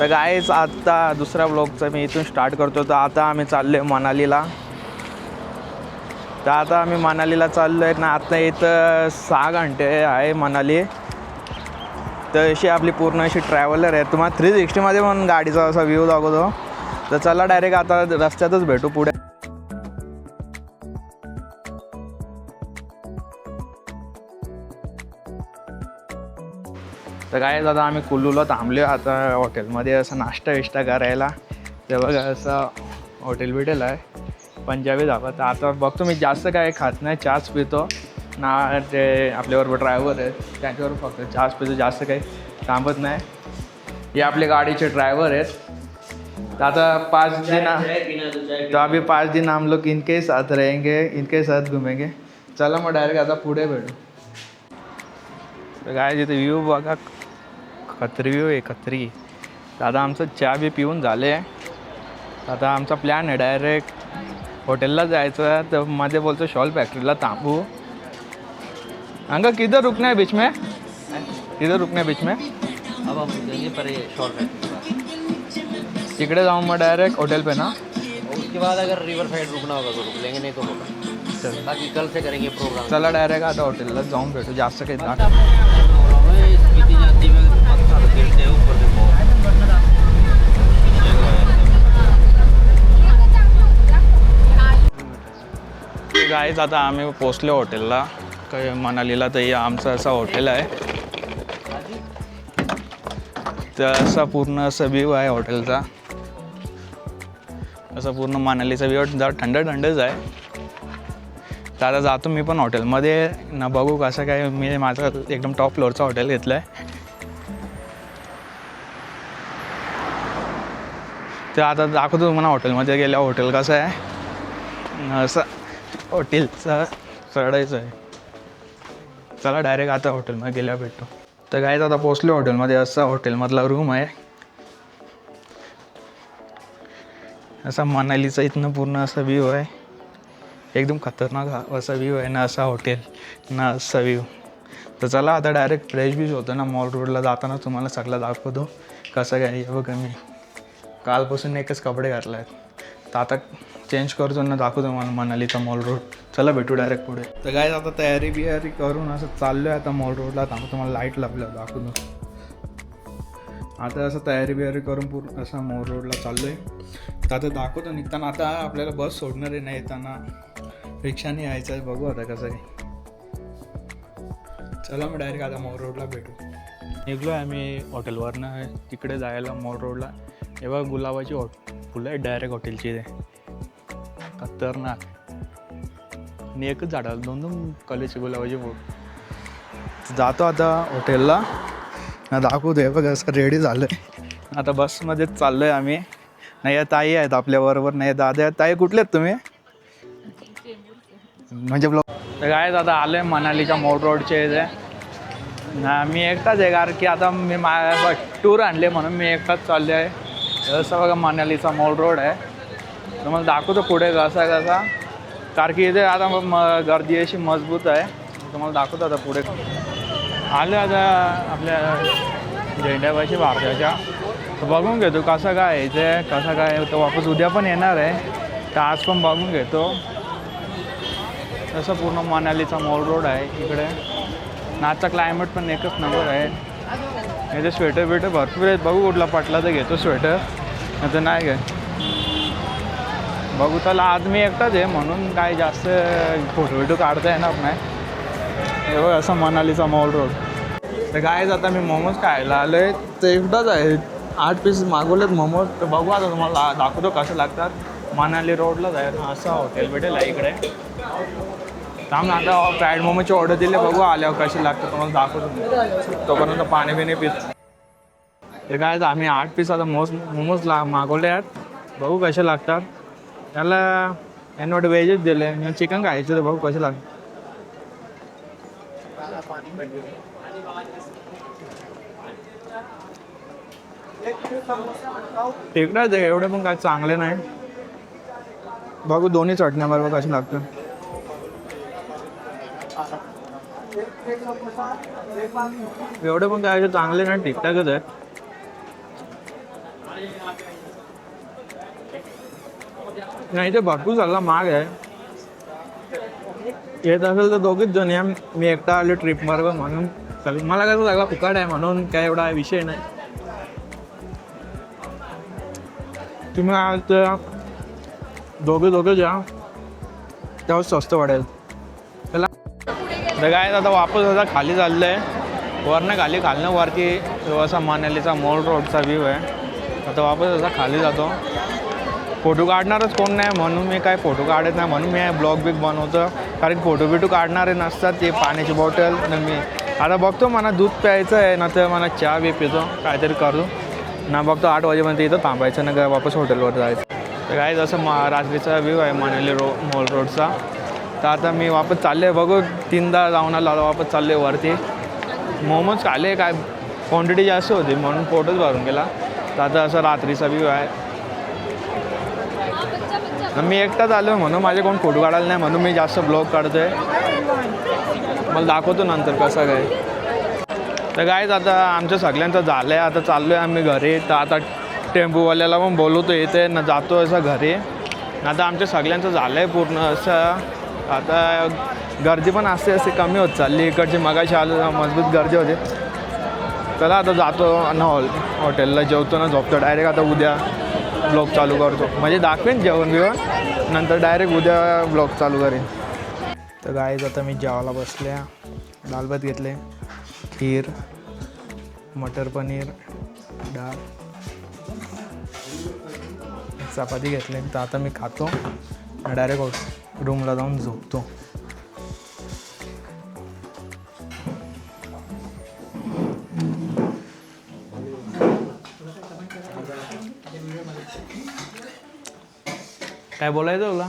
तर गाईच आता दुसऱ्या ब्लॉगचं मी इथून स्टार्ट करतो. तर आता आम्ही चाललो आहे मनालीला. तर आता आम्ही मनालीला चाललो आहे ना. आता इथं 6 घंटे आहे मनाली. तर अशी आपली पूर्ण अशी ट्रॅव्हलर आहे. तुम्हाला 360मध्ये पण गाडीचा असा व्ह्यू दाखवतो. तर चला डायरेक्ट आता रस्त्यातच भेटू पुढे. तर काय दादा आम्ही कुल्लूला थांबलो आता हॉटेलमध्ये असं नाश्ता विष्टा करायला. ते बघा असं हॉटेल बिटेल आहे पंजाबी धाबा. तर आता बघतो मी जास्त काय खात नाही, चहाच पितो ना. ते आपल्याबरोबर ड्रायव्हर आहेत त्यांच्यावर फक्त चहाच पितो, जास्त काही थांबत नाही. हे आपले गाडीचे ड्रायव्हर आहेत. तर आता 5 दिन तो अभी 5 दिन हम लोग इनके साथ रहेंगे, इनके साथ घूमेंगे. चला मग डायरेक्ट आता पुढे भेटू. तर काय तिथे व्ह्यू बघा, खत्री व्ह्यू आहे खत्री. दादा आमचं चहा बी पिऊन झाले. आता आमचा प्लॅन आहे डायरेक्ट हॉटेलला जायचं. तर मध्ये बोलतो शॉल फॅक्ट्रीला थांबू. अंकल किधर रुकना है बीच में, किधर रुकना है बीच में? अब हम रुकेंगे पर ये शॉल फैक्ट्री तिकडे जाऊन मग डायरेक्ट हॉटेल पे ना. और उसके बाद अगर रिवर साइड रुकना होगा तो रुक लेंगे, नहीं तो होगा. चल बाकी कल से करेंगे प्रोग्राम. चला डायरेक्ट आता हॉटेलला जाऊन भेटू. जास्त काही दाख गाईज आता आम्ही पोचलो हॉटेलला काही मनालीला. तर हे आमचं असं हॉटेल आहे. तर असा पूर्ण असं व्ह्यू आहे हॉटेलचा. असं पूर्ण मनालीचा व्ह्यू जरा थंड थंडच आहे. तर आता जातो मी पण हॉटेलमध्ये ना, बघू कसं काय. मी माझं एकदम टॉप फ्लोअरचं हॉटेल घेतलं आहे. तर आता दाखवतो तुम्हाला हॉटेलमध्ये गेल्या हॉटेल कसं आहे. असं हॉटेलचं चढायचं आहे. चला डायरेक्ट आता हॉटेलमध्ये गेल्यावर भेटतो. तर काय आता पोचलो हॉटेलमध्ये. असा हॉटेलमधला रूम आहे. असा मनालीचा इथनं पूर्ण असा व्ह्यू आहे. एकदम खतरनाक असा व्ह्यू आहे ना. असा हॉटेल ना असा व्ह्यू. तर चला आता डायरेक्ट फ्रेश बीच होतं ना. मॉल रोडला जाताना तुम्हाला सगळं दाखवतो कसं काय. बघा मी कालपासून एकच कपडे घातले आहेत. तर आता चेंज करतो ना, दाखवतो मला मनालीचा मॉल रोड. चला भेटू डायरेक्ट पुढे. तर काय आता तयारी बियारी करून असं चाललो आहे आता मॉल रोडला. थांबतो तुम्हाला लाईट लावलं दाखवतो. आता असं तयारी बियारी करून पूर्ण असं मॉल रोडला चाललो आहे. तर आता दाखवतो निघताना. आता आपल्याला बस सोडणार आहे, नाही येताना रिक्षाने यायचं आहे. बघू आता कसं आहे. चला मग डायरेक्ट आता मॉल रोडला भेटू. निघलो आहे आम्ही हॉटेलवरनं तिकडे जायला मॉल रोडला. हे बघा गुलाबाची फुलं आहेत डायरेक्ट हॉटेलची. इथे खतरनाक. आणि एकच झाडाला 2-2 कलरचे गुलाबाचे फुल. जातो आता हॉटेलला दाखवतो. हे बघा असं रेडी झालं आहे. आता बसमध्येच चाललो आहे आम्ही. नाही या ताई आहेत आपल्याबरोबर. नाही दादा आहेत. ताई कुठले आहेत तुम्ही? म्हणजे ब्लॉग. तर काय आता आलो आहे मनालीच्या मॉल रोडचे इथे. मी एकटाच आहे कारण की आता मी टूर आणले म्हणून मी एकटाच चाललो आहे. जसं बघा मनालीचा मॉल रोड आहे. तर मला दाखवतो पुढे कसा कसा. कारण की इथे आता गर्दी अशी मजबूत आहे. तुम्हाला दाखवतो आता पुढे. आलं आता आपल्या झेंड्यापाशी भारताच्या. तर बघून घेतो कसं काय इथे कसं काय. तर वापस उद्या पण येणार आहे. तर आज पण बघून घेतो. तसं पूर्ण मनालीचा मॉल रोड आहे इकडे. आजचा क्लायमेट पण एकच नंबर आहे. इथे स्वेटर बिटर भरपूर आहेत. बघू कुठला पटला तर घेतो स्वेटर, नाही तर नाही काय. बघू त्याला आज मी एकटाच आहे म्हणून काय जास्त फोटो बिटो काढता येणार नाही. हे बघ असं मनालीचा मॉल रोड. तर काय आता मी मोमोज खायला आलो आहे. तर एकटाच आहे. 8 पीस मागवलेत मोमोज. तर बघू आता तुम्हाला दाखवतो कसं लागतात. मनाली रोडला जाय ना असं हॉटेल बिटेल आहे इकडे. थांब आता फ्राईड मोमोची ऑर्डर दिली. बघू आल्यावर कशी लागतं तुम्हाला दाखवतो. तोपर्यंत पाणी बिणी पित. तर काय आम्ही 8 पीस आता मोमोज मागवले आहेत. बघू कसे लागतात. त्याला यांनी व्हेजच दिले. मी चिकन खायचं तर बघू कसे लागतं. तिकडेच आहे एवढे पण काय चांगले नाही. बघू दोन्ही चटण्याबरोबर कशी लागतं. एवढे पण काय चांगले नाही, ठीकठाकच आहे. नाही ते भरपूर झाला महाग आहे. येत असेल तर दोघीच जण या, मी एकटा आलो ट्रिप बरोबर म्हणून. मला कसं लागला फुकाट आहे म्हणून काय एवढा विषय नाही. तुम्ही आज दोघे जा तेव्हा स्वस्त वाढेल. चला तर काय आता वापस आता खाली चाललं आहे. वरनं खाली खालनं वरती असा मनालीचा मॉल रोडचा व्ह्यू आहे. आता वापस असा खाली जातो. फोटो काढणारच कोण नाही म्हणून मी काय फोटो काढत नाही, म्हणून मी ब्लॉग बिग बनवतो. कारण फोटो बिटो काढणारे नसतात. ते पाण्याची बॉटल न मी आता बघतो मला दूध प्यायचं आहे ना, तर मला चहा बी पितो काहीतरी करू ना. बघतो 8 वाजेपर्यंत इथं थांबायचं ना, वापस हॉटेलवर जायचं. तर काय जसं रात्रीचा व्ह्यू आहे मनाली मॉल रोडचा. तर आता मी वापस चालले आहे. बघू 3दा जाऊन आलो, वापस चालले वरती. मोमोज खाल्ले, काय क्वांटिटी जास्त होती म्हणून पोटच भरून गेला. तर आता असं रात्रीचा व्ह्यू आहे. मी एकटाच आलो म्हणून माझे कोण फोटो काढायला नाही, म्हणून मी जास्त ब्लॉग काढतो आहे. मला दाखवतो नंतर कसं काय. तर कायच आता आमच्या सगळ्यांचं झालं आहे. आता चाललो आहे आम्ही घरी. तर आता टेम्पोवाल्याला पण बोलवतो येते ना, जातो असं घरी. आता आमच्या सगळ्यांचं झालं आहे पूर्ण असं. आता गर्दी पण असते असे कमी होत चालली. इकडची मगाशी आलो मजबूत गर्दी होते. चला आता जातो ना हॉटेलला, जेवतो ना झोपतो डायरेक्ट. आता उद्या ब्लॉग चालू करतो, म्हणजे दाखवेन जेवण बिवण, नंतर डायरेक्ट उद्या ब्लॉग चालू करेन. तर गाईज आता मी जेवायला बसले. दाल भात घेतले, खीर, मटर पनीर, डाळ, चपाती घेतले. तर आता मी खातो डायरेक्ट रूमला जाऊन झोपतो. काय बोलायचं तुला?